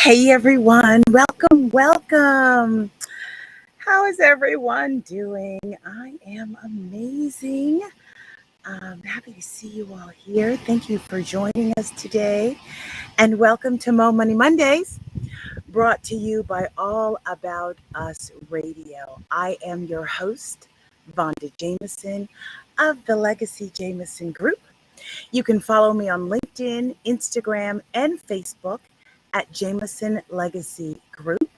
Hey everyone, welcome. How is everyone doing? I am amazing. Happy to see you all here. Thank you for joining us today. And welcome to Mo Money Mondays, brought to you by All About Us Radio. I am your host, Vanda Jamison of the Legacy Jamison Group. You can follow me on LinkedIn, Instagram, and Facebook at Jamison Legacy Group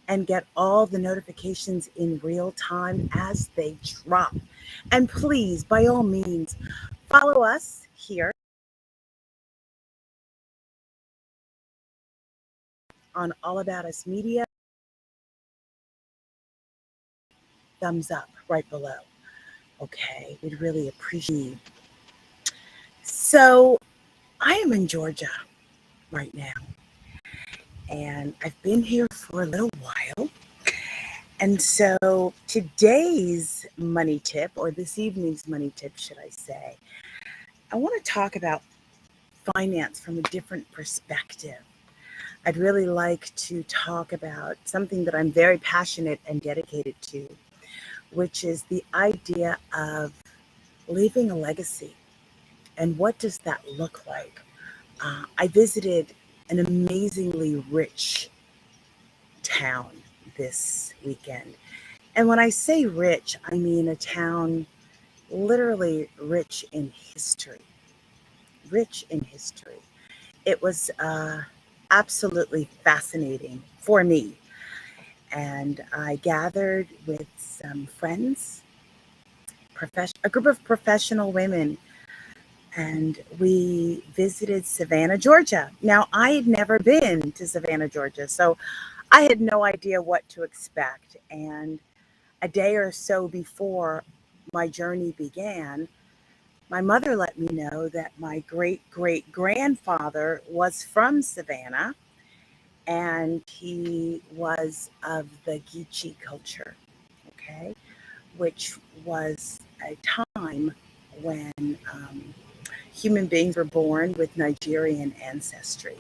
and get all the notifications in real time as they drop. And please, by all means, follow us here on All About Us Media. Thumbs up right below. Okay, we'd really appreciate it. So I am in Georgia right now, and I've been here for a little while. And so today's money tip, or this evening's money tip, should I say, I want to talk about finance from a different perspective. I'd really like to talk about something that I'm very passionate and dedicated to, which is the idea of leaving a legacy. And what does that look like? I visited an amazingly rich town this weekend. And when I say rich, I mean a town literally rich in history. Rich in history. It was absolutely fascinating for me. And I gathered with some friends, a group of professional women, and we visited Savannah, Georgia. Now, I had never been to Savannah, Georgia, so I had no idea what to expect. And a day or so before my journey began, my mother let me know that my great great grandfather was from Savannah and he was of the Geechee culture, okay, which was a time when human beings were born with Nigerian ancestry.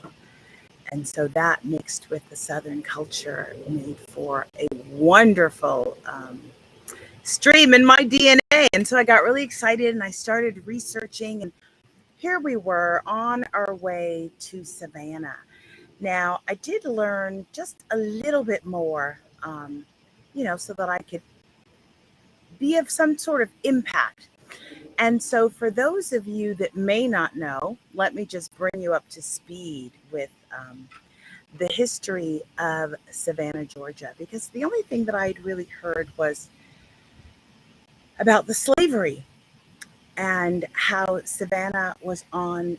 And so that mixed with the Southern culture made for a wonderful stream in my DNA. And so I got really excited and I started researching. And here we were on our way to Savannah. Now, I did learn just a little bit more, so that I could be of some sort of impact. And so, for those of you that may not know, let me just bring you up to speed with the history of Savannah, Georgia, because the only thing that I'd really heard was about the slavery and how Savannah was on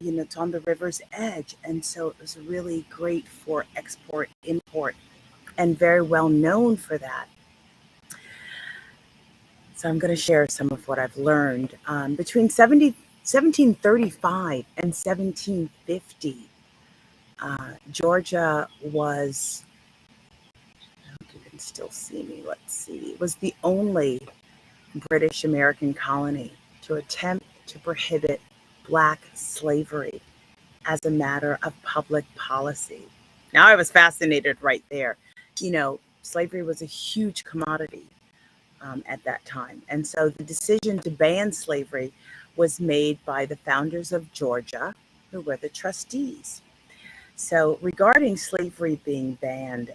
it's on the river's edge. And so it was really great for export, import, and very well known for that. So I'm going to share some of what I've learned. Between 1735 and 1750, Georgia was, I hope you can still see me, let's see, was the only British American colony to attempt to prohibit Black slavery as a matter of public policy. Now, I was fascinated right there. Slavery was a huge commodity at that time. And so the decision to ban slavery was made by the founders of Georgia, who were the trustees. So regarding slavery being banned,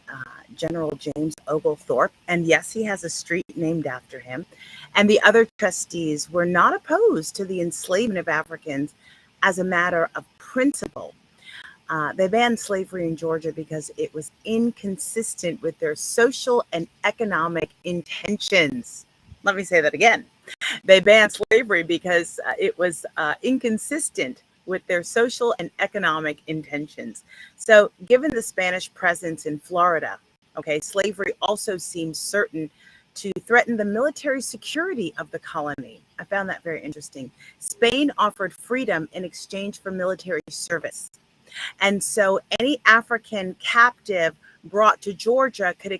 General James Oglethorpe, and yes, he has a street named after him, and the other trustees were not opposed to the enslavement of Africans as a matter of principle. They banned slavery in Georgia because it was inconsistent with their social and economic intentions. Let me say that again. They banned slavery because it was inconsistent with their social and economic intentions. So, given the Spanish presence in Florida, okay, slavery also seemed certain to threaten the military security of the colony. I found that very interesting. Spain offered freedom in exchange for military service. And so any African captive brought to Georgia could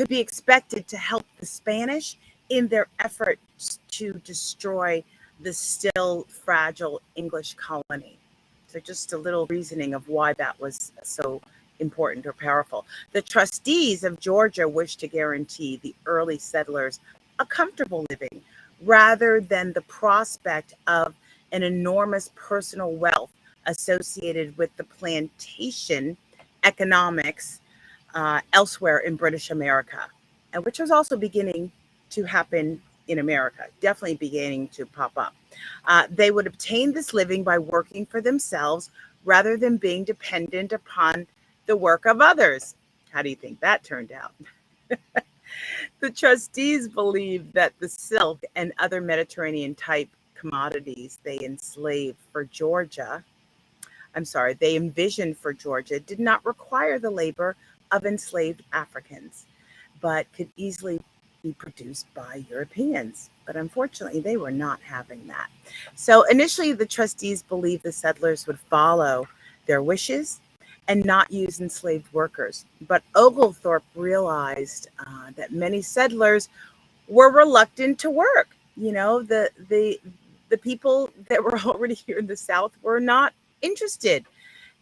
be expected to help the Spanish in their efforts to destroy the still fragile English colony. So just a little reasoning of why that was so important or powerful. The trustees of Georgia wished to guarantee the early settlers a comfortable living rather than the prospect of an enormous personal wealth associated with the plantation economics elsewhere in British America, and which was also beginning to happen in America, definitely beginning to pop up. They would obtain this living by working for themselves rather than being dependent upon the work of others. How do you think that turned out? The trustees believed that the silk and other Mediterranean type commodities they enslaved for Georgia, they envisioned for Georgia did not require the labor of enslaved Africans, but could easily be produced by Europeans. But unfortunately, they were not having that. So initially, the trustees believed the settlers would follow their wishes and not use enslaved workers. But Oglethorpe realized that many settlers were reluctant to work. You know, the people that were already here in the South were not interested.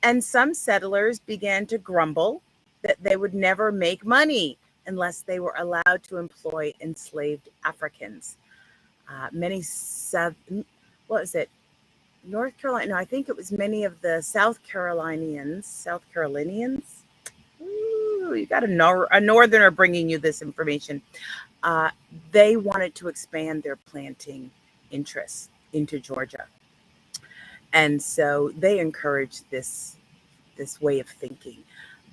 And some settlers began to grumble that they would never make money unless they were allowed to employ enslaved Africans. Many, what was it? North Carolina, no, I think it was many of the South Carolinians. Ooh, you got a northerner bringing you this information. Uh, they wanted to expand their planting interests into Georgia. And so they encouraged this way of thinking.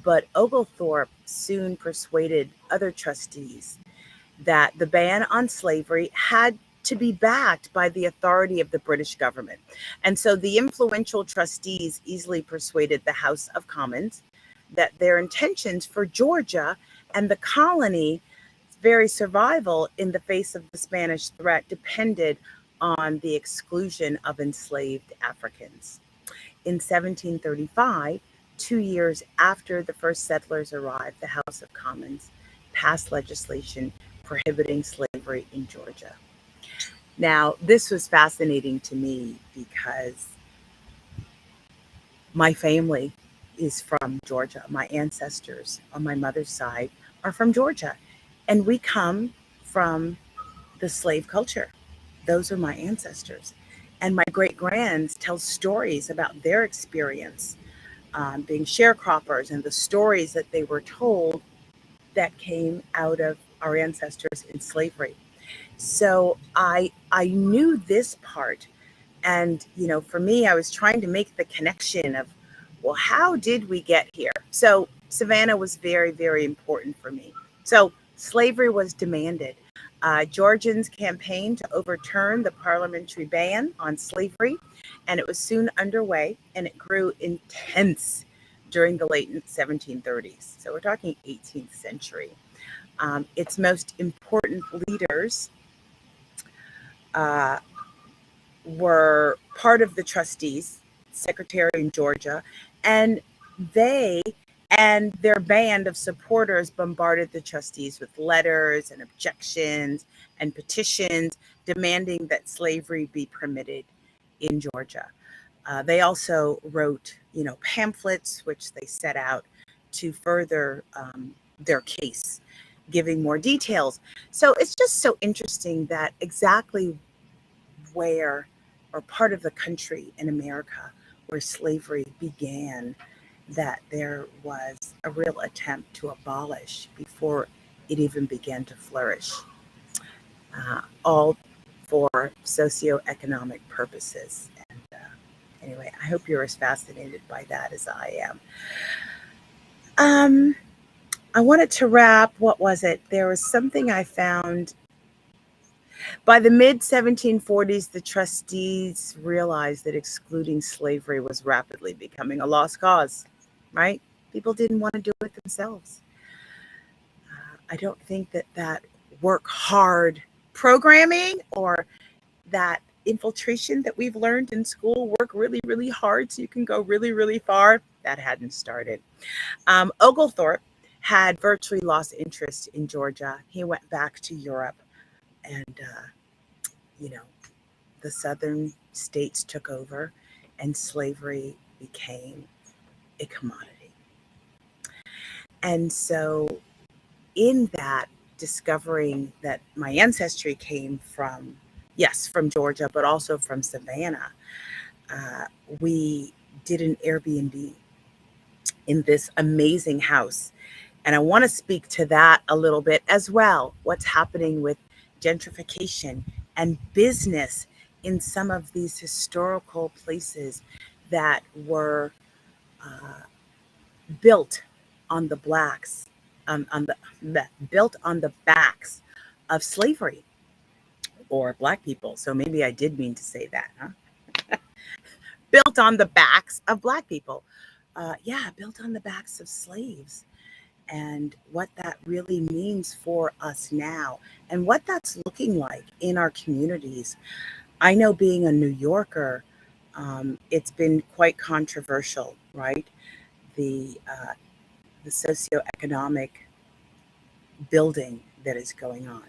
But Oglethorpe soon persuaded other trustees that the ban on slavery had to be backed by the authority of the British government. And so the influential trustees easily persuaded the House of Commons that their intentions for Georgia and the colony's very survival in the face of the Spanish threat depended on the exclusion of enslaved Africans. In 1735, 2 years after the first settlers arrived, the House of Commons passed legislation prohibiting slavery in Georgia. Now, this was fascinating to me because my family is from Georgia. My ancestors on my mother's side are from Georgia, and we come from the slave culture. Those are my ancestors. And my great grands tell stories about their experience being sharecroppers and the stories that they were told that came out of our ancestors in slavery. So I knew this part, and for me, I was trying to make the connection of, well, how did we get here? So Savannah was very, very important for me. So slavery was demanded. Georgians campaigned to overturn the parliamentary ban on slavery, and it was soon underway, and it grew intense during the late 1730s. So we're talking 18th century. Its most important leaders uh, were part of the trustees, secretary in Georgia, and they and their band of supporters bombarded the trustees with letters and objections and petitions demanding that slavery be permitted in Georgia. They also wrote, pamphlets which they set out to further their case, giving more details. So it's just so interesting that exactly where, or part of the country in America where slavery began, that there was a real attempt to abolish before it even began to flourish, all for socioeconomic purposes. And anyway, I hope you're as fascinated by that as I am. I wanted to wrap, what was it? There was something I found. By the mid 1740s, the trustees realized that excluding slavery was rapidly becoming a lost cause, right? People didn't want to do it themselves. I don't think that work hard programming or that infiltration that we've learned in school, work really, really hard so you can go really, really far, that hadn't started. Oglethorpe had virtually lost interest in Georgia. He went back to Europe, and you know, the southern states took over, and slavery, became a commodity. And so in that, discovering that my ancestry came from, yes, from Georgia, but also from Savannah, uh, we did an Airbnb in this amazing house. And I want to speak to that a little bit as well. What's happening with gentrification and business in some of these historical places that were uh, built on the blacks, on the built on the backs of slavery or black people. So maybe I did mean to say that, huh? Built on the backs of black people. Yeah, built on the backs of slaves, and what that really means for us now and what that's looking like in our communities. I know, being a New Yorker, it's been quite controversial, right? The socioeconomic building that is going on.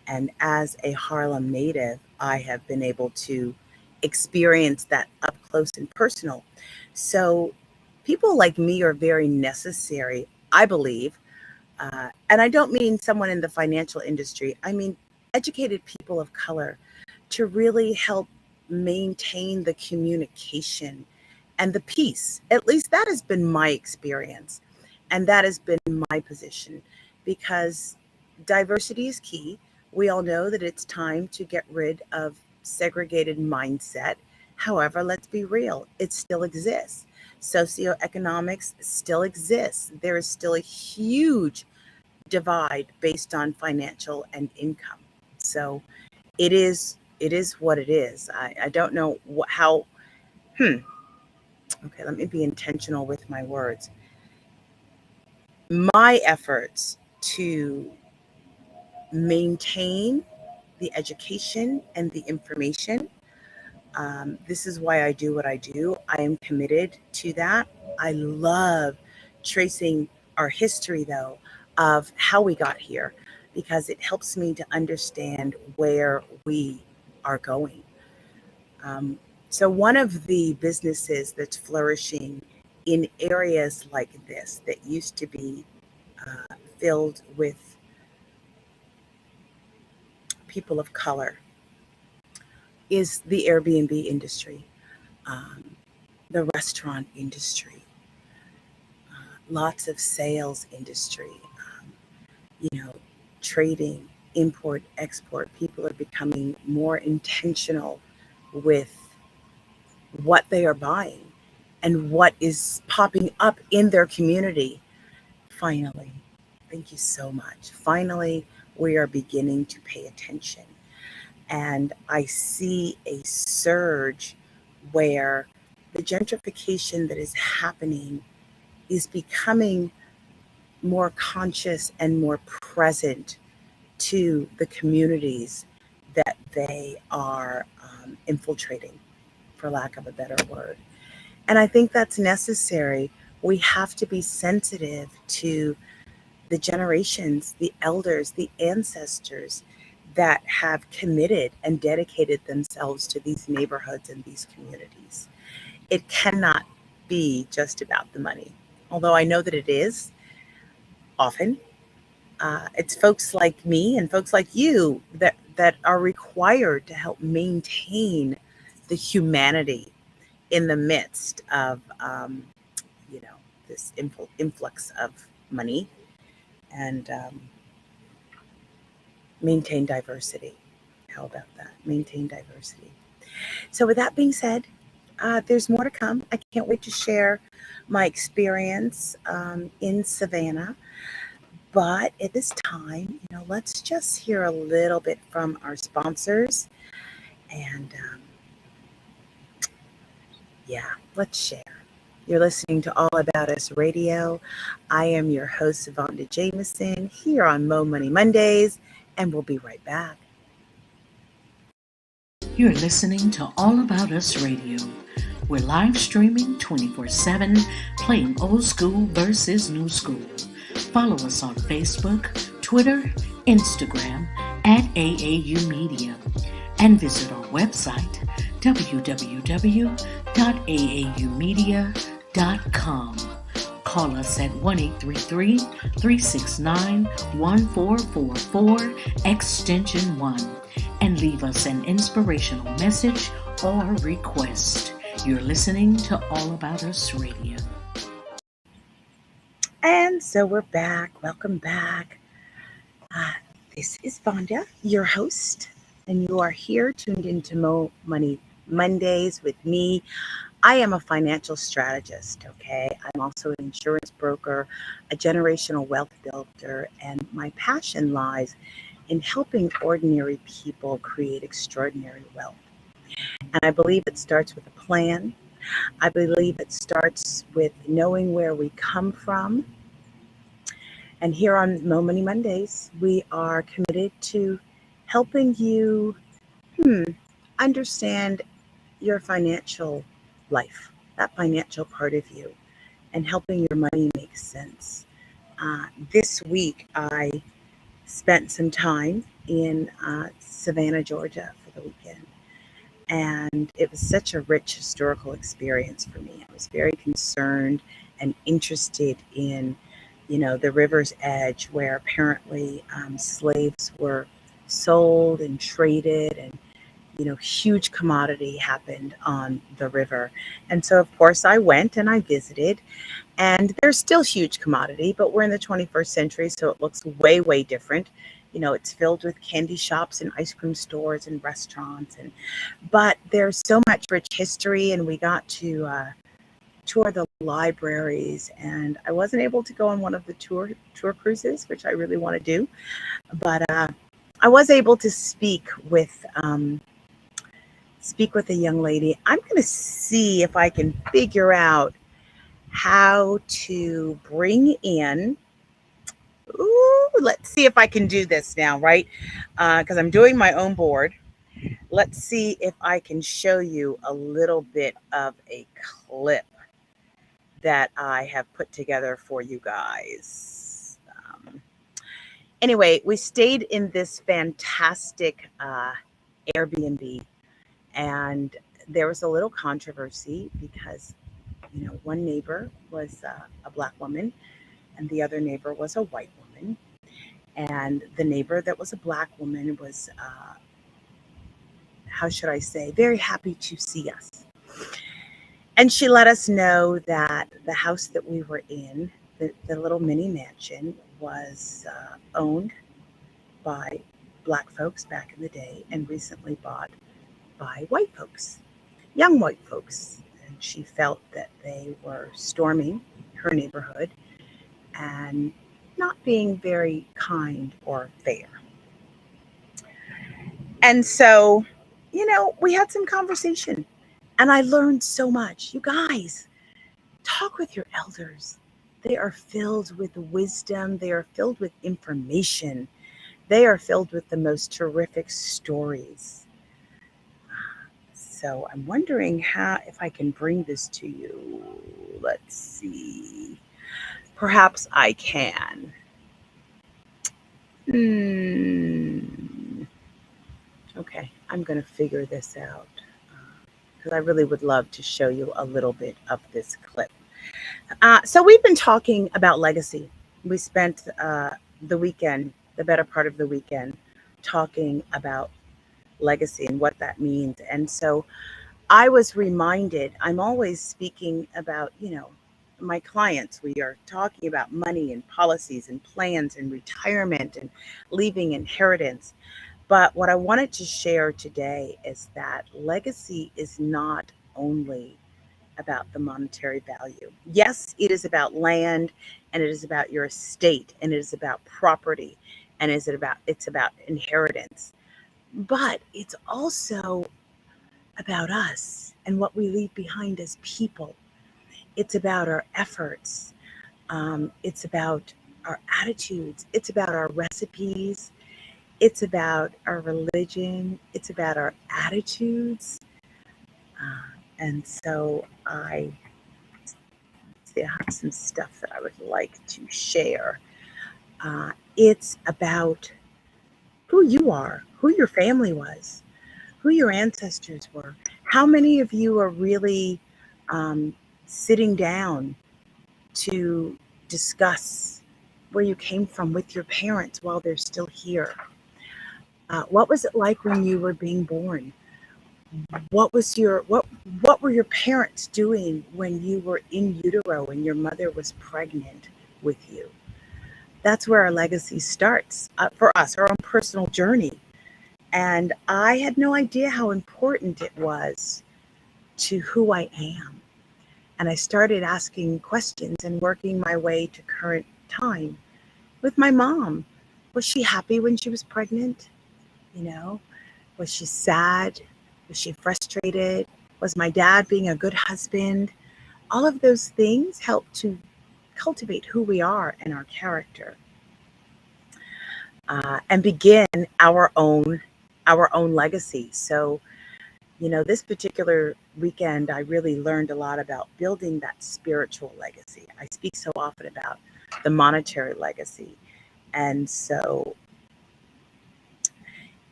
And as a Harlem native, I have been able to experience that up close and personal. So people like me are very necessary, I believe. And I don't mean someone in the financial industry, I mean educated people of color to really help maintain the communication and the peace. At least that has been my experience. And that has been my position, because diversity is key. We all know that it's time to get rid of segregated mindset. However, let's be real, it still exists. Socioeconomics still exists. There is still a huge divide based on financial and income. So it is what it is. I don't know how. Okay, let me be intentional with my words. My efforts to maintain the education and the information. This is why I do what I do. I am committed to that. I love tracing our history, though, of how we got here, because it helps me to understand where we are going. Um, so, one of the businesses that's flourishing in areas like this that used to be filled with people of color is the Airbnb industry, um, the restaurant industry, lots of sales industry, um, you know, trading, import, export. People are becoming more intentional with what they are buying and what is popping up in their community. Finally, thank you so much. Finally, we are beginning to pay attention. And I see a surge where the gentrification that is happening is becoming more conscious and more present to the communities that they are infiltrating, for lack of a better word. And I think that's necessary. We have to be sensitive to the generations, the elders, the ancestors that have committed and dedicated themselves to these neighborhoods and these communities. It cannot be just about the money, although I know that it is often. It's folks like me and folks like you that are required to help maintain the humanity in the midst of, you know, this influx of money, and maintain diversity. How about that? Maintain diversity. So, with that being said, there's more to come. I can't wait to share my experience in Savannah. But at this time, let's just hear a little bit from our sponsors. And yeah, let's share. You're listening to All About Us Radio. I am your host, Vanda Jamison, here on Mo Money Mondays, and we'll be right back. You're listening to All About Us Radio. We're live streaming 24/7, playing old school versus new school. Follow us on Facebook, Twitter, Instagram at AAU Media, and visit our website www.aaumusic.com. www.aaumedia.com. Call us at 1-833-369-1444 extension 1 and leave us an inspirational message or request. You're listening to All About Us Radio. And so we're back. Welcome back. This is Vanda, your host, and you are here tuned into Money Mondays with me. I am a financial strategist, okay? I'm also an insurance broker, a generational wealth builder, and my passion lies in helping ordinary people create extraordinary wealth. And I believe it starts with a plan. I believe it starts with knowing where we come from. And here on Money Mondays, we are committed to helping you understand your financial life, that financial part of you, and helping your money make sense. This week, I spent some time in Savannah, Georgia for the weekend. And it was such a rich historical experience for me. I was very concerned and interested in, the river's edge where apparently slaves were sold and traded, and huge commodity happened on the river. And so, of course, I went and I visited, and there's still huge commodity, but we're in the 21st century, so it looks way, way different. It's filled with candy shops and ice cream stores and restaurants, but there's so much rich history, and we got to tour the libraries, and I wasn't able to go on one of the tour cruises, which I really want to do, but I was able to speak with a young lady. I'm going to see if I can figure out how to bring in. Let's see if I can do this now, right? Because I'm doing my own board. Let's see if I can show you a little bit of a clip that I have put together for you guys. Anyway, we stayed in this fantastic Airbnb, and there was a little controversy because, one neighbor was a Black woman and the other neighbor was a white woman. And the neighbor that was a Black woman was, how should I say, very happy to see us. And she let us know that the house that we were in, the little mini mansion, was owned by Black folks back in the day and recently bought by white folks, young white folks. And she felt that they were storming her neighborhood and not being very kind or fair. And so, we had some conversation, and I learned so much. You guys, talk with your elders. They are filled with wisdom. They are filled with information. They are filled with the most terrific stories. So I'm wondering if I can bring this to you. Let's see. Perhaps I can. Okay, I'm going to figure this out because I really would love to show you a little bit of this clip. So we've been talking about legacy. We spent the weekend, the better part of the weekend, talking about legacy and what that means. And so I was reminded, I'm always speaking about, my clients. We are talking about money and policies and plans and retirement and leaving inheritance. But what I wanted to share today is that legacy is not only about the monetary value. Yes, it is about land, and it is about your estate, and it is about property, and it's about inheritance. But it's also about us and what we leave behind as people. It's about our efforts. It's about our attitudes. It's about our recipes. It's about our religion. It's about our attitudes. And so I have some stuff that I would like to share. It's about who you are, who your family was, who your ancestors were, How many of you are really um, sitting down to discuss where you came from with your parents while they're still here? What was it like when you were being born? What were your parents doing when you were in utero and your mother was pregnant with you? That's where our legacy starts for us, our own personal journey. And I had no idea how important it was to who I am. And I started asking questions and working my way to current time with my mom. Was she happy when she was pregnant? You know, was she sad? Was she frustrated? Was my dad being a good husband? All of those things help to cultivate who we are and our character, and begin our own legacy. So, this particular weekend, I really learned a lot about building that spiritual legacy. I speak so often about the monetary legacy. And so,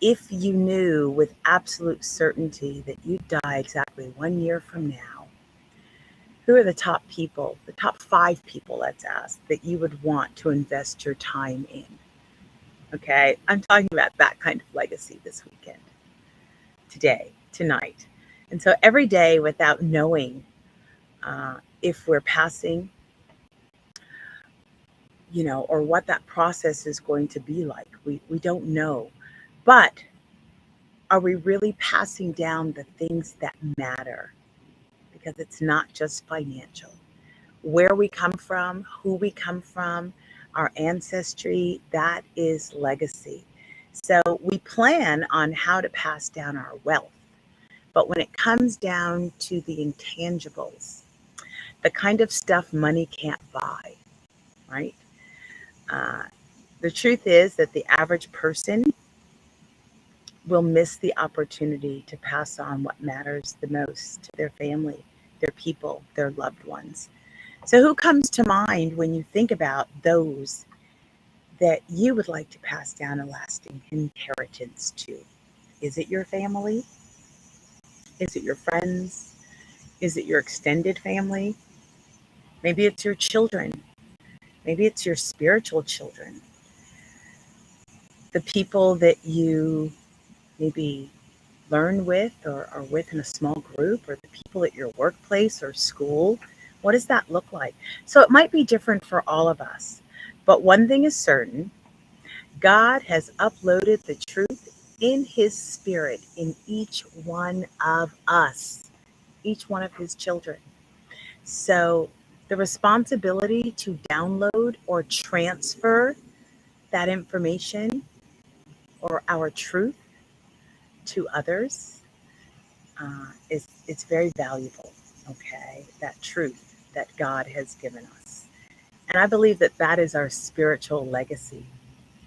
if you knew with absolute certainty that you'd die exactly 1 year from now, who are the top people, the top 5 people, let's ask, that you would want to invest your time in? Okay, I'm talking about that kind of legacy this weekend, today, tonight. And so every day, without knowing if we're passing, or what that process is going to be like, we don't know. But are we really passing down the things that matter? Because it's not just financial. Where we come from, who we come from, our ancestry, that is legacy. So we plan on how to pass down our wealth. But when it comes down to the intangibles, the kind of stuff money can't buy, right? Uh, the truth is that the average person will miss the opportunity to pass on what matters the most to their family, their people, their loved ones. So, who comes to mind when you think about those that you would like to pass down a lasting inheritance to? Is it your family? Is it your friends? Is it your extended family? Maybe it's your children. Maybe it's your spiritual children. The people that you maybe learn with or are with in a small group, or the people at your workplace or school. What does that look like? So it might be different for all of us. But one thing is certain: God has uploaded the truth in his spirit in each one of us, each one of his children. So the responsibility to download or transfer that information or our truth to others is it's very valuable. Okay, that truth that God has given us, and I believe that that is our spiritual legacy.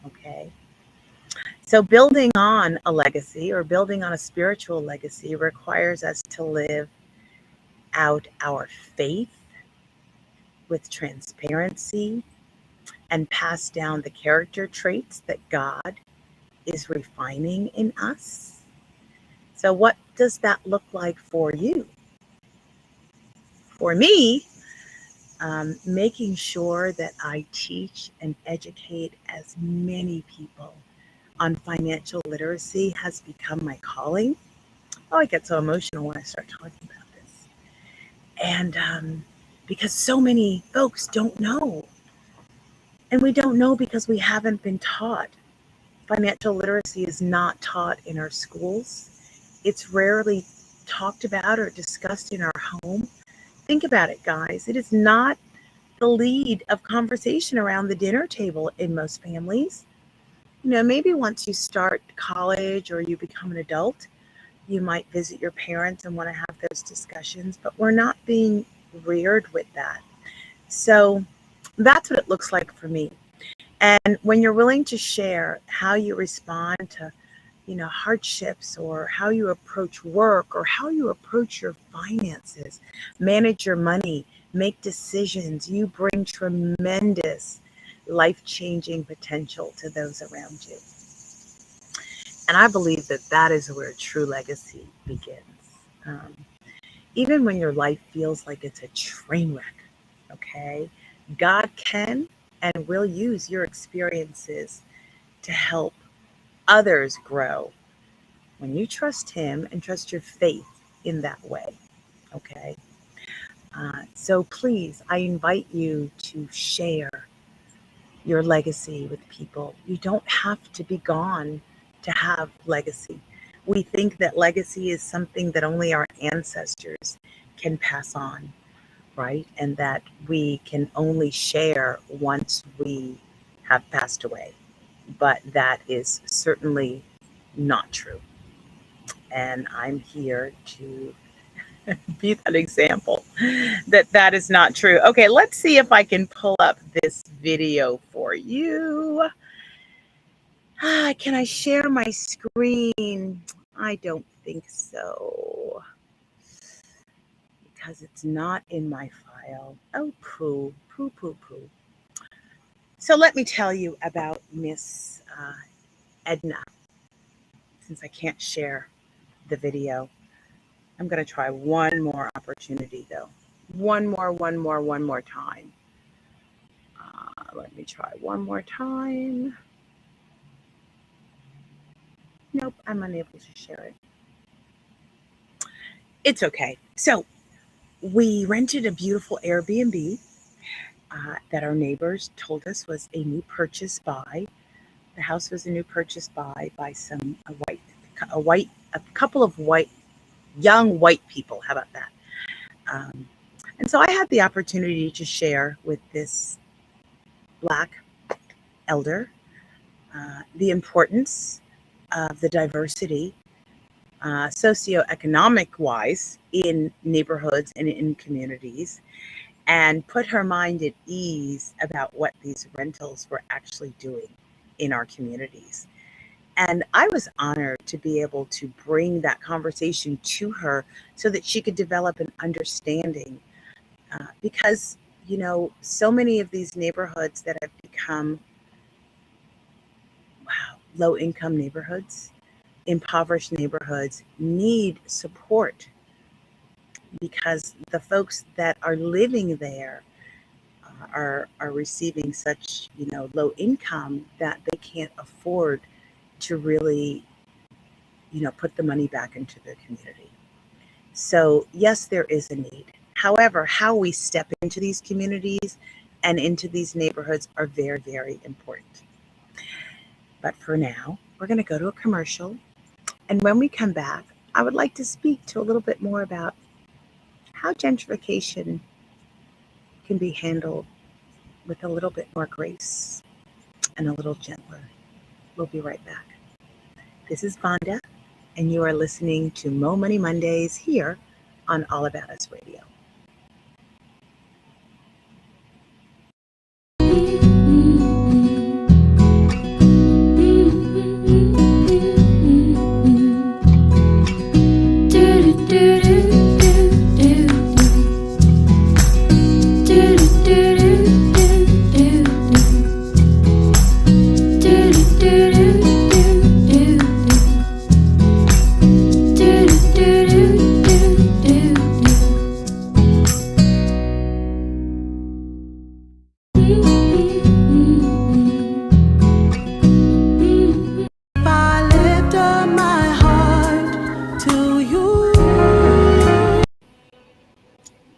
Okay, so building on a legacy or building on a spiritual legacy requires us to live out our faith with transparency and pass down the character traits that God is refining in us. So, what does that look like for you? For me, making sure that I teach and educate as many people on financial literacy has become my calling. Oh, I get so emotional when I start talking about this. And because so many folks don't know. And we don't know because we haven't been taught. Financial literacy is not taught in our schools. It's rarely talked about or discussed in our home. Think about it, guys. It is not the lead of conversation around the dinner table in most families. Maybe once you start college or you become an adult, you might visit your parents and want to have those discussions, but we're not being reared with that. So that's what it looks like for me. And when you're willing to share how you respond to, hardships, or how you approach work, or how you approach your finances, manage your money, make decisions, you bring tremendous life-changing potential to those around you. And I believe that that is where true legacy begins. Um, Even when your life feels like it's a train wreck, okay, God can and will use your experiences to help others grow when you trust Him and trust your faith in that way, okay? So please, I invite you to share your legacy with people. You don't have to be gone to have legacy. We think that legacy is something that only our ancestors can pass on, right? And that we can only share once we have passed away. But that is certainly not true. And I'm here to be that example that that is not true. Okay, let's see if I can pull up this video for you. Can I share my screen? I don't think so because it's not in my file. Oh, poo, poo, poo, poo. So let me tell you about Miss Edna, since I can't share the video. I'm going to try one more opportunity, though. One more time. Let me try one more time. Nope, I'm unable to share it. It's okay. So we rented a beautiful Airbnb that our neighbors told us was a new purchase by. The house was a new purchase by some a couple of young white people. How about that? Um, and so I had the opportunity to share with this Black elder the importance of the diversity, socioeconomic wise, in neighborhoods and in communities, and put her mind at ease about what these rentals were actually doing in our communities. And I was honored to be able to bring that conversation to her so that she could develop an understanding. Because, so many of these neighborhoods that have become, wow, low income neighborhoods, impoverished neighborhoods need support because the folks that are living there are receiving such low income that they can't afford to really put the money back into their community. So yes, there is a need. However, how we step into these communities and into these neighborhoods are very, very important. But for now, we're going to go to a commercial, and when we come back, I would like to speak to a little bit more about how gentrification can be handled with a little bit more grace and a little gentler. We'll be right back. This is Vanda, and you are listening to Mo Money Mondays here on All About Us Radio.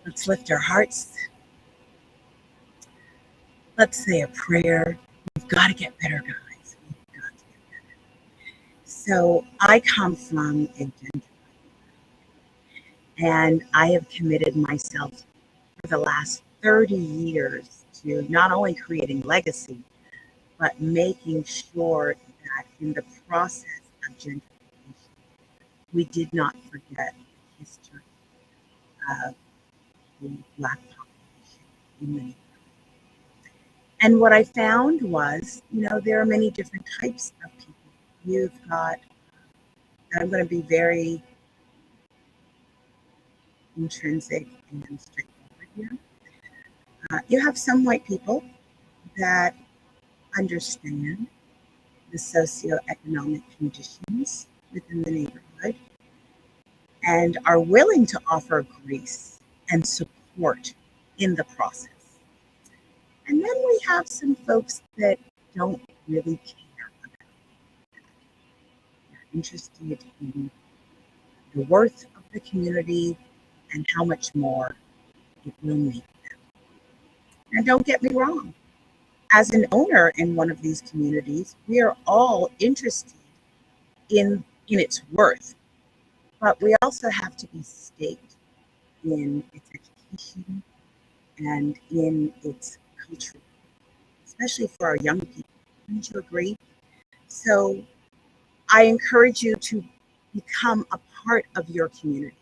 Let's lift our hearts. Let's say a prayer. We've got to get better, guys. We've got to get better. So I come from a gentrified, and I have committed myself for the last 30 years to not only creating legacy, but making sure that in the process of gentrification, we did not forget the history of the Black population in many. And what I found was, there are many different types of people. You've got, I'm going to be very intrinsic and straightforward here. You have some white people that understand the socioeconomic conditions within the neighborhood and are willing to offer grace and support in the process. And then we have some folks that don't really care about that. They're interested in the worth of the community and how much more it will make them. And don't get me wrong, as an owner in one of these communities, we are all interested in its worth, but we also have to be staked in its education and in its culture, especially for our young people. Wouldn't you agree? So I encourage you to become a part of your community.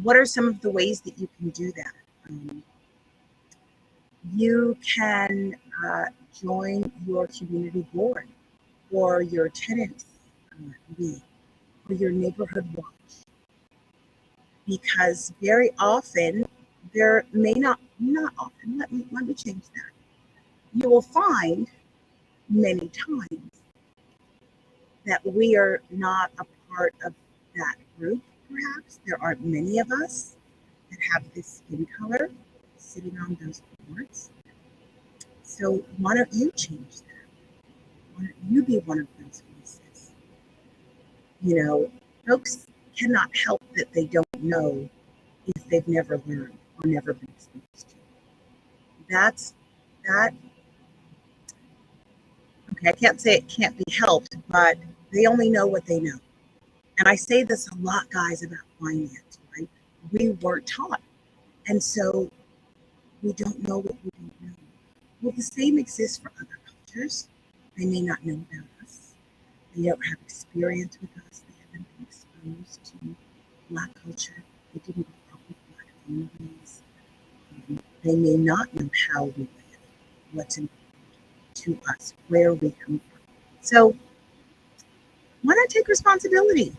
What are some of the ways that you can do that? You can join your community board or your tenants league or your neighborhood watch, because very often there may not often, let me change that. You will find many times that we are not a part of that group, perhaps. There aren't many of us that have this skin color sitting on those boards. So why don't you change that? Why don't you be one of those voices? You know, folks cannot help that they don't know if they've never learned or never been exposed to. That's that. Okay, I can't say it can't be helped, but they only know what they know. And I say this a lot, guys, about finance, right? We weren't taught. And so we don't know what we don't know. Well, the same exists for other cultures. They may not know about us. They don't have experience with us. They haven't been exposed to Black culture. They didn't grow up with Black families. They may not know how we live, what's important to us, where we come from. So why not take responsibility?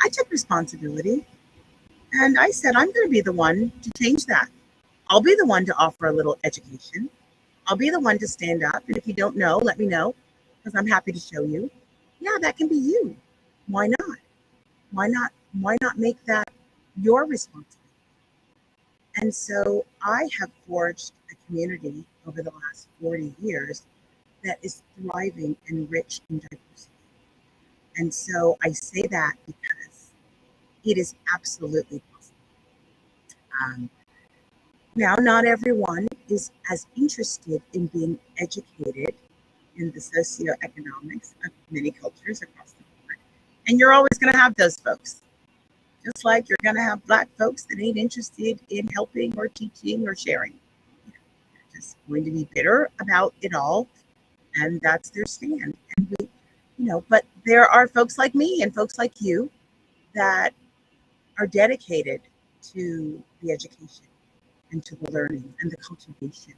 I took responsibility and I said, I'm going to be the one to change that. I'll be the one to offer a little education. I'll be the one to stand up. And if you don't know, let me know because I'm happy to show you. Yeah, that can be you. Why not? Why not? Why not make that your responsibility? And so I have forged a community over the last 40 years that is thriving and rich in diversity. And so I say that because it is absolutely possible. Um, Now, not everyone is as interested in being educated in the socioeconomics of many cultures across the board. And you're always going to have those folks, just like you're going to have Black folks that ain't interested in helping or teaching or sharing. They're just going to be bitter about it all, and that's their stand. And but there are folks like me and folks like you that are dedicated to the education and to the learning and the cultivation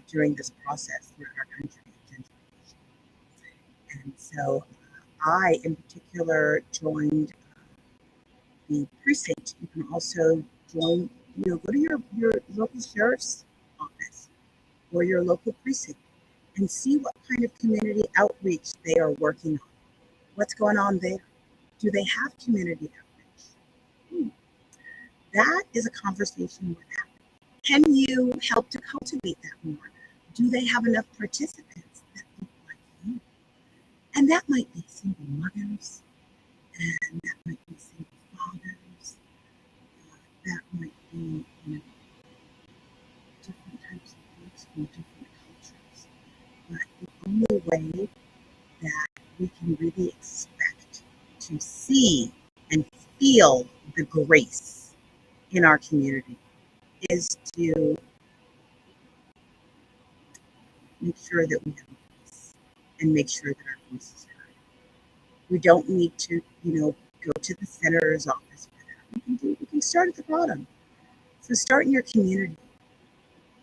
during this process throughout our country of gentrification. And so I, in particular, joined the precinct. You can also join, go to your local sheriff's office or your local precinct and see what kind of community outreach they are working on. What's going on there? Do they have community outreach? That is a conversation worth having. Can you help to cultivate that more? Do they have enough participants that look like you? And that might be single mothers, and that might be single fathers, that might be different types of folks from different cultures. But the only way that we can really expect to see and feel the grace in our community is to make sure that we have a voice and make sure that our voice is heard. We don't need to, go to the senator's office for that. We can start at the bottom. So start in your community.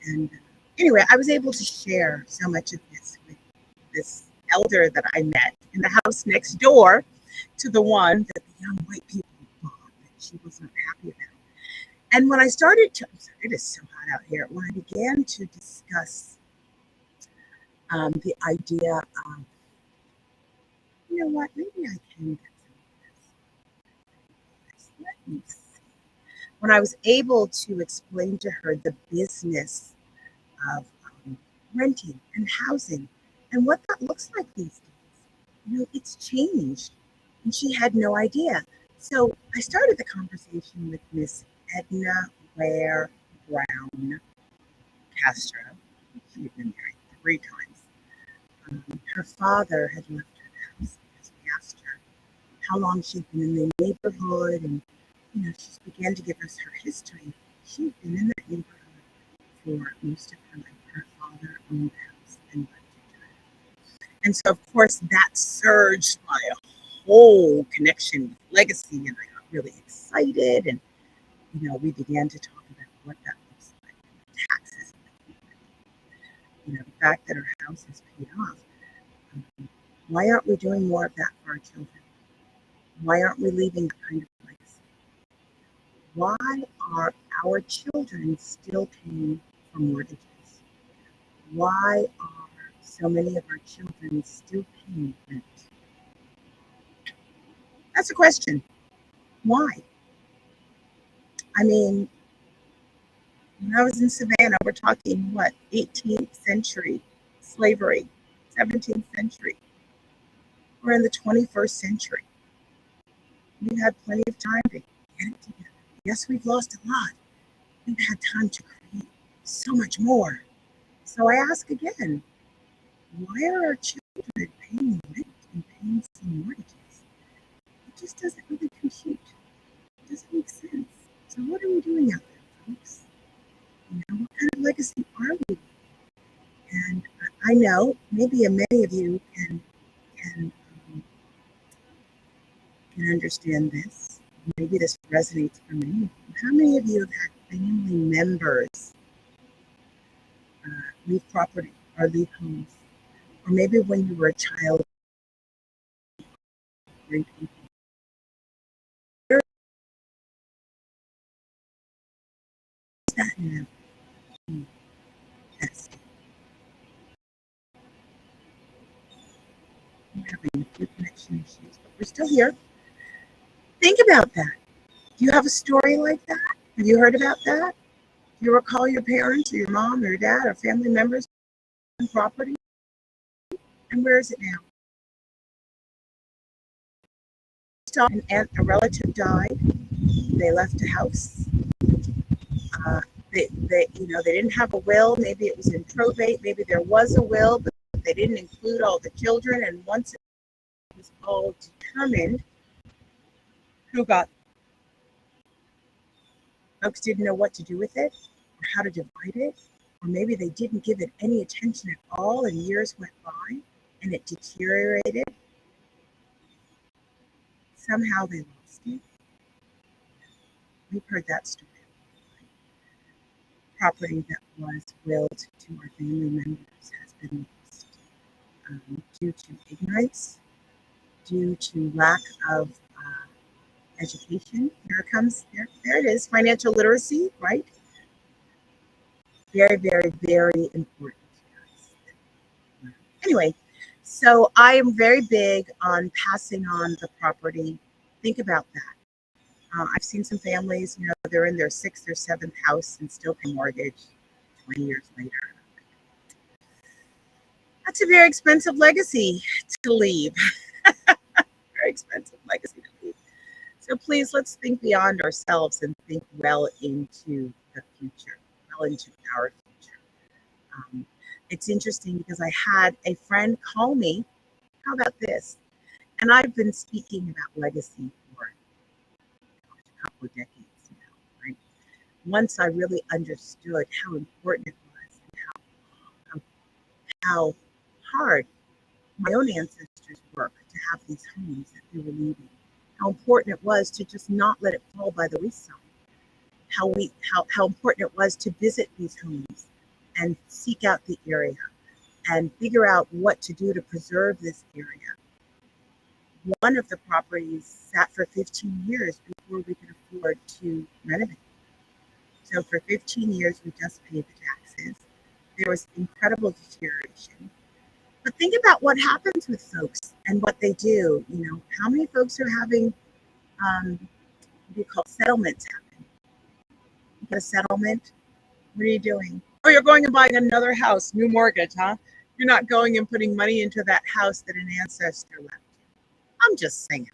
And anyway, I was able to share so much of this with this elder that I met in the house next door to the one that the young white people bought that she was not happy about. And when I started to, I'm sorry, it is so hot out here. When I began to discuss the idea of, you know what, maybe I can get some of this. Let's see. When I was able to explain to her the business of renting and housing and what that looks like these days, it's changed. And she had no idea. So I started the conversation with Miss Edna Ware Brown Castro. She had been married 3 times. Her father had left her the house because we asked her how long she'd been in the neighborhood, and she began to give us her history. She'd been in that neighborhood for most of her life. Her father owned the house and left it to her. And so, of course, that surged my whole connection with legacy, and I got really excited. And we began to talk about what that looks like, taxes, the fact that our house is paid off. Why aren't we doing more of that for our children? Why aren't we leaving that kind of legacy? Why are our children still paying for mortgages? Why are so many of our children still paying rent? That's a question. Why? I mean, when I was in Savannah, we're talking, 18th century slavery, 17th century. We're in the 21st century. We've had plenty of time to get it together. Yes, we've lost a lot. We've had time to create so much more. So I ask again, why are our children paying rent and paying some mortgages? It just doesn't really compute. It doesn't make sense. So what are we doing out there, folks? What kind of legacy are we? And I know maybe many of you can understand this. Maybe this resonates for many. How many of you have had family members leave property or leave homes? Or maybe when you were a child, great people. Where is that now? Yes. We're having a few connection issues, but we're still here. Think about that. Do you have a story like that? Have you heard about that? Do you recall your parents or your mom or your dad or family members on property? And where is it now? A relative died. They left a house. They didn't have a will. Maybe it was in probate. Maybe there was a will, but they didn't include all the children. And once it was all determined who got, folks didn't know what to do with it or how to divide it, or maybe they didn't give it any attention at all, and years went by and it deteriorated. Somehow they lost it. We've heard that story. Property that was willed to our family members has been lost due to ignorance, due to lack of education. There it is, financial literacy, right? Very, very, very important. Anyway, so I am very big on passing on the property. Think about that. I've seen some families, they're in their 6th or 7th house and still pay mortgage 20 years later. That's a very expensive legacy to leave. Very expensive legacy to leave. So please, let's think beyond ourselves and think well into the future, well into our future. It's interesting because I had a friend call me. How about this? And I've been speaking about legacy for a couple of decades now, right? Once I really understood how important it was and how hard my own ancestors worked to have these homes that they were leaving, how important it was to just not let it fall by the wayside, how important it was to visit these homes and seek out the area and figure out what to do to preserve this area. One of the properties sat for 15 years before we could afford to renovate. So for 15 years, we just paid the taxes. There was incredible deterioration. But think about what happens with folks and what they do. How many folks are having what do you call settlements happen? You get a settlement. What are you doing? Oh, you're going and buying another house, new mortgage, huh? You're not going and putting money into that house that an ancestor left. I'm just saying.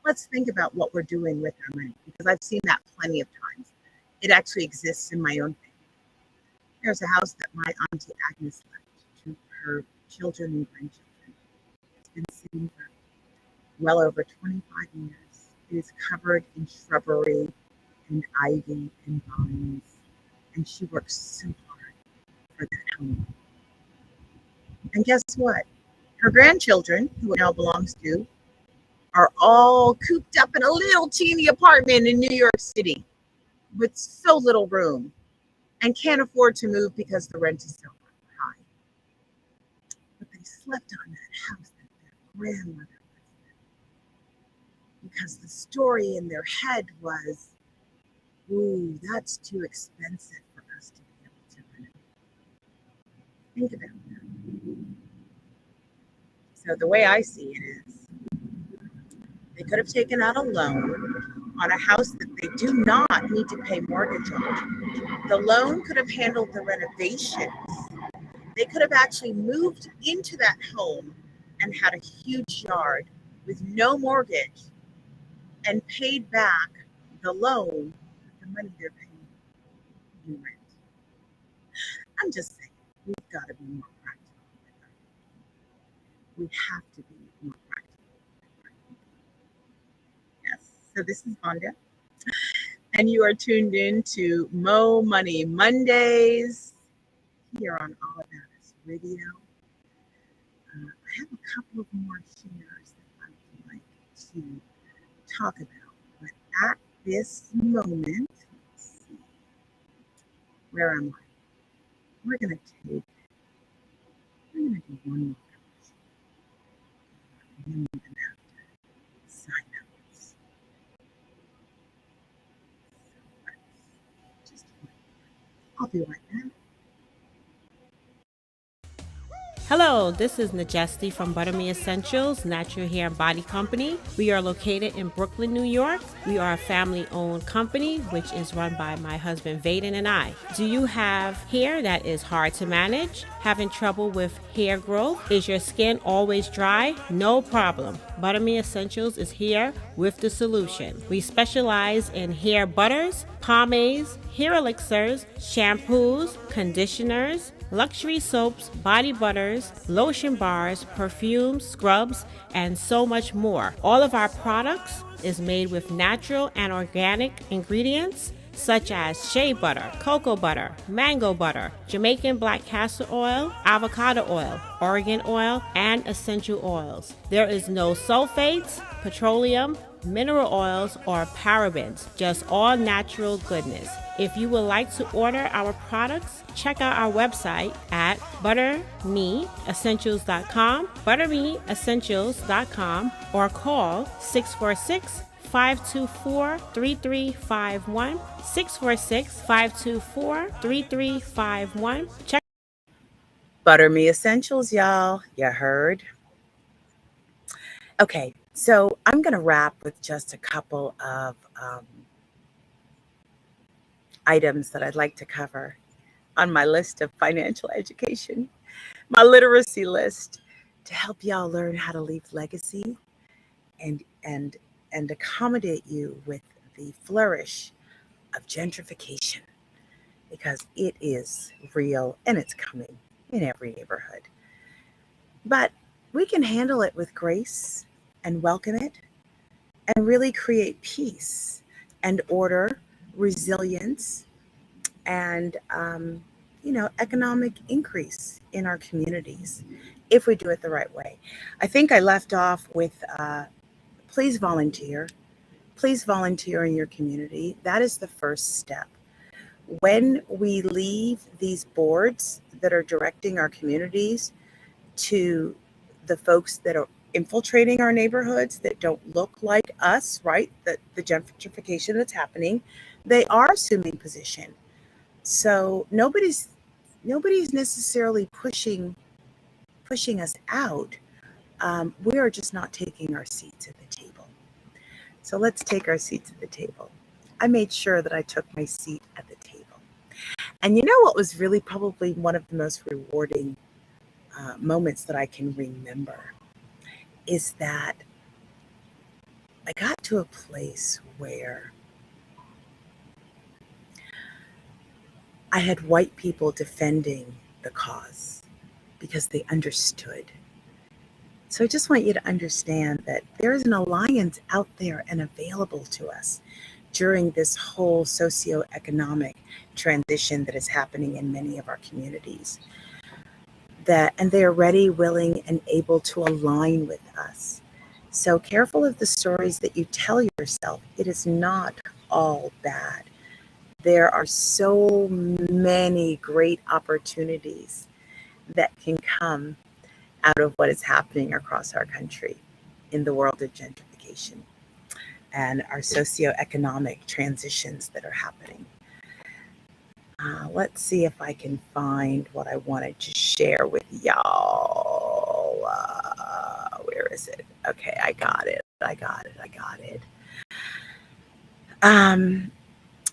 Let's think about what we're doing with our money, because I've seen that plenty of times. It actually exists in my own family. There's a house that my Auntie Agnes left to her children and grandchildren. It's been sitting for well over 25 years. It is covered in shrubbery and ivy and vines, and she works so hard for that home. And guess what? Her grandchildren, who it now belongs to, are all cooped up in a little teeny apartment in New York City with so little room and can't afford to move because the rent is so high. But they slept on that house that their grandmother lived in, because the story in their head was, ooh, that's too expensive for us to be able to renovate. Think about that. So the way I see it is, they could have taken out a loan on a house that they do not need to pay mortgage on. The loan could have handled the renovations. They could have actually moved into that home and had a huge yard with no mortgage and paid back the loan with the money they're paying in rent. I'm just saying, we've got to be more practical with our money. We have to be more practical with our money. Yes. So this is Vanda, and you are tuned in to Mo Money Mondays here on All About Us Radio. I have a couple of more shares that I would like to talk about, but at this moment, let's see, where am I? We're gonna do one more commercial, and then we're gonna have to sign up. So just wait. I'll be right back. Hello, this is Najesti from Butter Me Essentials Natural Hair and Body Company. We are located in Brooklyn, New York. We are a family-owned company, which is run by my husband Vaden and I. Do you have hair that is hard to manage? Having trouble with hair growth? Is your skin always dry? No problem. Butter Me Essentials is here with the solution. We specialize in hair butters, pomades, hair elixirs, shampoos, conditioners, luxury soaps, body butters, lotion bars, perfumes, scrubs, and so much more. All of our products is made with natural and organic ingredients such as shea butter, cocoa butter, mango butter, Jamaican black castor oil, avocado oil, Oregon oil, and essential oils. There is no sulfates, petroleum, mineral oils, or parabens, just all natural goodness. If you would like to order our products, check out our website at buttermeessentials.com, buttermeessentials.com, or call 646-524-3351, 646-524-3351. Check Butter Me Essentials, y'all. You heard? Okay, so I'm going to wrap with just a couple of items that I'd like to cover on my list of financial education, my literacy list, to help y'all learn how to leave legacy and accommodate you with the flourish of gentrification, because it is real and it's coming in every neighborhood. But we can handle it with grace and welcome it and really create peace and order, resilience, and economic increase in our communities if we do it the right way. I think I left off with please volunteer. Please volunteer in your community. That is the first step. When we leave these boards that are directing our communities to the folks that are infiltrating our neighborhoods that don't look like us, right? The gentrification that's happening, they are assuming position. So nobody's necessarily pushing us out. We are just not taking our seats at the table. So let's take our seats at the table. I made sure that I took my seat at the table. And you know what was really probably one of the most rewarding moments that I can remember is that I got to a place where I had white people defending the cause because they understood. So I just want you to understand that there is an alliance out there and available to us during this whole socioeconomic transition that is happening in many of our communities. And they are ready, willing, and able to align with us. So careful of the stories that you tell yourself. It is not all bad. There are so many great opportunities that can come out of what is happening across our country in the world of gentrification and our socioeconomic transitions that are happening. Let's see if I can find what I wanted to share with y'all. Where is it? Okay, I got it.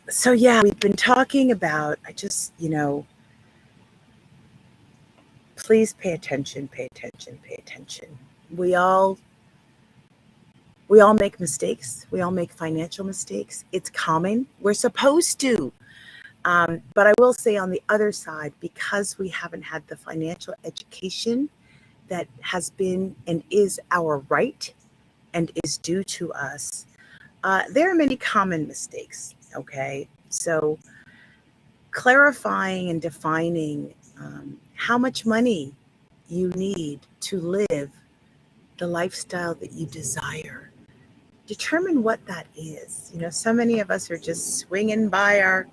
So yeah, we've been talking about, please pay attention. We all make mistakes. We all make financial mistakes. It's common. We're supposed to. But I will say on the other side, because we haven't had the financial education that has been and is our right and is due to us, there are many common mistakes, okay? So clarifying and defining how much money you need to live the lifestyle that you desire. Determine what that is. So many of us are just swinging by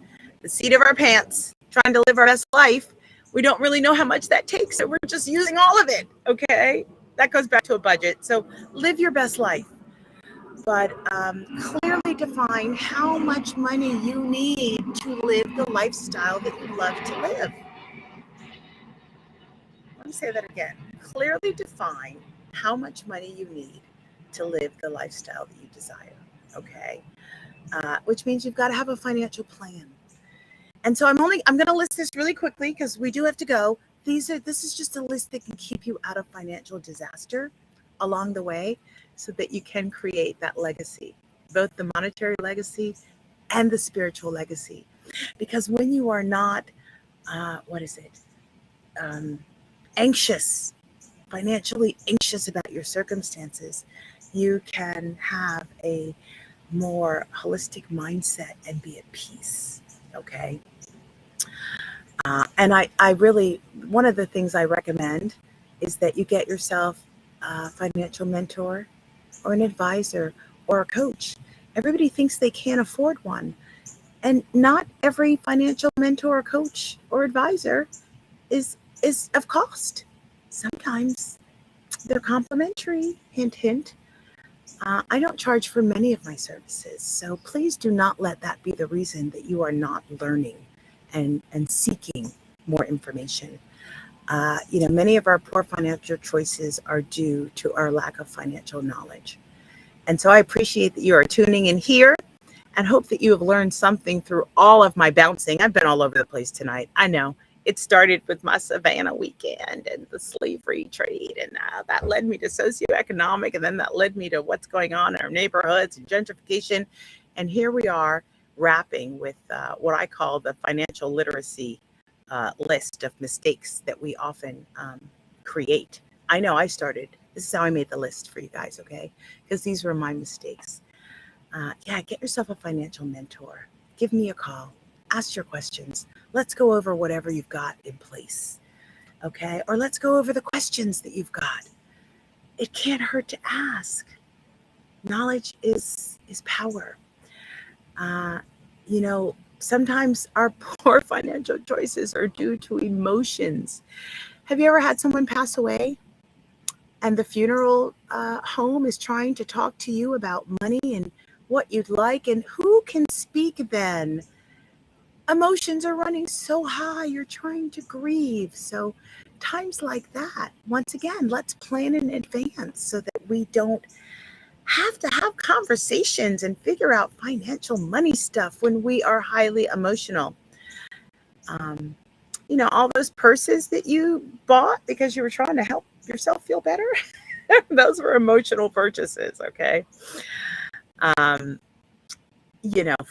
the seat of our pants, trying to live our best life. We don't really know how much that takes, so we're just using all of it, okay? That goes back to a budget. So live your best life, but clearly define how much money you need to live the lifestyle that you love to live. Let me say that again. Clearly define how much money you need to live the lifestyle that you desire, okay? Which means you've got to have a financial plan. And so I'm going to list this really quickly because we do have to go. This is just a list that can keep you out of financial disaster along the way so that you can create that legacy, both the monetary legacy and the spiritual legacy. Because when you are not, financially anxious about your circumstances, you can have a more holistic mindset and be at peace, okay? And I really, one of the things I recommend is that you get yourself a financial mentor or an advisor or a coach. Everybody thinks they can't afford one. And not every financial mentor or coach or advisor is of cost. Sometimes they're complimentary, hint, hint. I don't charge for many of my services. So please do not let that be the reason that you are not learning and seeking more information. Many of our poor financial choices are due to our lack of financial knowledge. And so I appreciate that you are tuning in here and hope that you have learned something through all of my bouncing. I've been all over the place tonight. I know. It started with my Savannah weekend and the slavery trade, and that led me to socioeconomic, and then that led me to what's going on in our neighborhoods and gentrification. And here we are wrapping with what I call the financial literacy list of mistakes that we often create. I know I started. This is how I made the list for you guys, okay? Because these were my mistakes. Get yourself a financial mentor. Give me a call. Ask your questions. Let's go over whatever you've got in place, okay? Or let's go over the questions that you've got. It can't hurt to ask. Knowledge is power. Sometimes our poor financial choices are due to emotions. Have you ever had someone pass away and the funeral home is trying to talk to you about money and what you'd like? And who can speak then? Emotions are running so high, you're trying to grieve. So times like that, once again, let's plan in advance so that we don't have to have conversations and figure out financial money stuff when we are highly emotional. All those purses that you bought because you were trying to help yourself feel better, those were emotional purchases, okay? Um,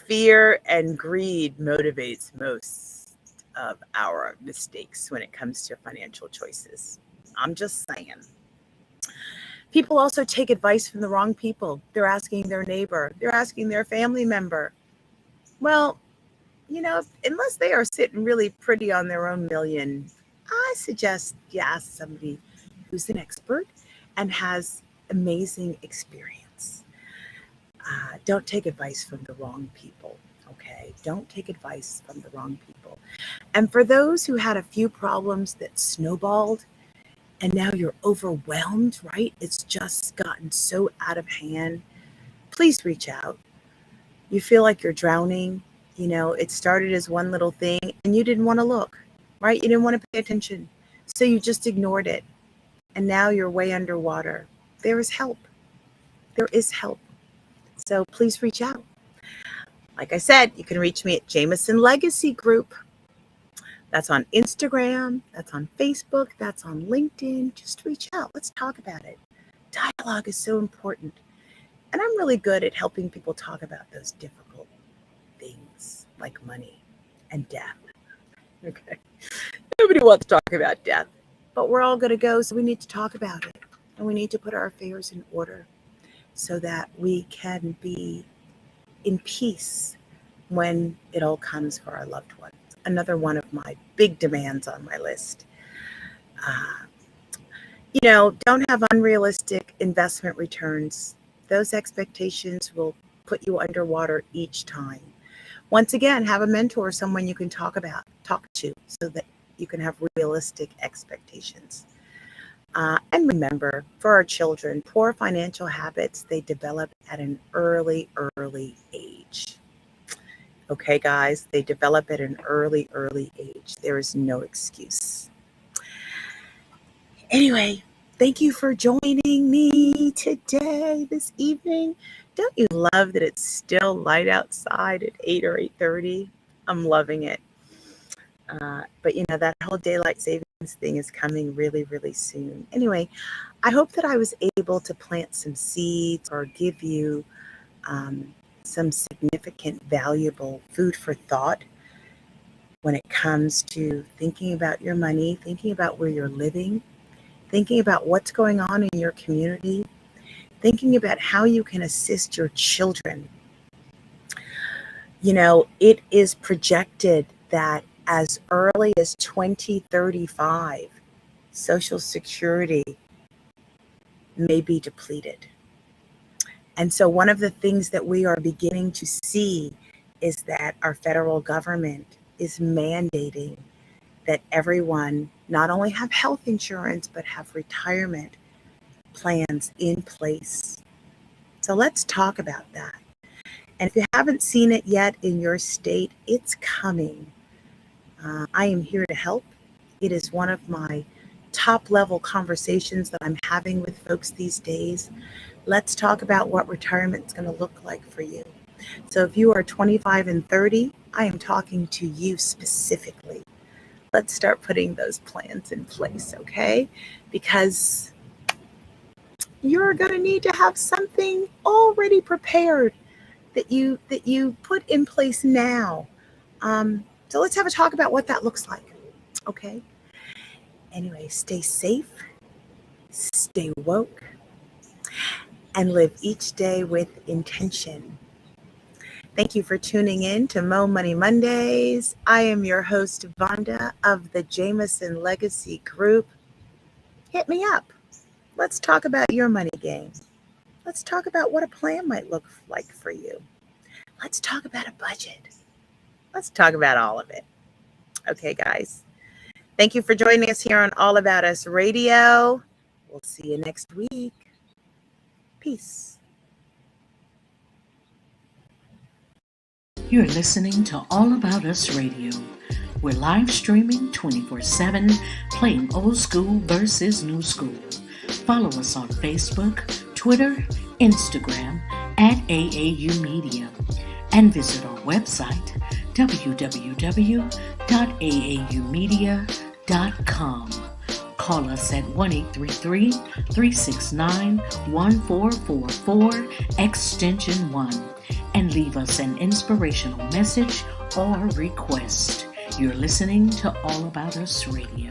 Fear and greed motivates most of our mistakes when it comes to financial choices. I'm just saying. People also take advice from the wrong people. They're asking their neighbor, they're asking their family member. Well, unless they are sitting really pretty on their own million, I suggest you ask somebody who's an expert and has amazing experience. Don't take advice from the wrong people, okay? Don't take advice from the wrong people. And for those who had a few problems that snowballed and now you're overwhelmed, right? It's just gotten so out of hand. Please reach out. You feel like you're drowning. It started as one little thing and you didn't want to look, right? You didn't want to pay attention. So you just ignored it. And now you're way underwater. There is help. There is help. So please reach out. Like I said, you can reach me at Jamison Legacy Group. That's on Instagram. That's on Facebook. That's on LinkedIn. Just reach out. Let's talk about it. Dialogue is so important. And I'm really good at helping people talk about those difficult things like money and death. Okay. Nobody wants to talk about death, but we're all going to go. So we need to talk about it. And we need to put our affairs in order so that we can be in peace when it all comes for our loved ones. Another one of my big demands on my list. Don't have unrealistic investment returns. Those expectations will put you underwater each time. Once again, have a mentor, someone you can talk to so that you can have realistic expectations. And remember, for our children, poor financial habits, they develop at an early age. Okay, guys, they develop at an early age. There is no excuse. Anyway, thank you for joining me today, this evening. Don't you love that it's still light outside at 8 or 8:30? I'm loving it. But that whole daylight savings thing is coming really soon. Anyway, I hope that I was able to plant some seeds or give you some significant, valuable food for thought when it comes to thinking about your money, thinking about where you're living, thinking about what's going on in your community, thinking about how you can assist your children. It is projected that as early as 2035, Social Security may be depleted. And so one of the things that we are beginning to see is that our federal government is mandating that everyone not only have health insurance, but have retirement plans in place. So let's talk about that. And if you haven't seen it yet in your state, it's coming. I am here to help. It is one of my top level conversations that I'm having with folks these days. Let's talk about what retirement is going to look like for you. So if you are 25 and 30, I am talking to you specifically. Let's start putting those plans in place, okay? Because you're going to need to have something already prepared that you put in place now. So let's have a talk about what that looks like, okay? Anyway, stay safe, stay woke, and live each day with intention. Thank you for tuning in to Mo Money Mondays. I am your host, Vanda of the Jamison Legacy Group. Hit me up. Let's talk about your money game. Let's talk about what a plan might look like for you. Let's talk about a budget. Let's talk about all of it. Okay, guys. Thank you for joining us here on All About Us Radio. We'll see you next week. Peace. You're listening to All About Us Radio. We're live streaming 24/7, playing old school versus new school. Follow us on Facebook, Twitter, Instagram at AAU Media, and visit our website www.aaumedia.com. Call us at 1-833-369-1444, extension 1, and leave us an inspirational message or request. You're listening to All About Us Radio.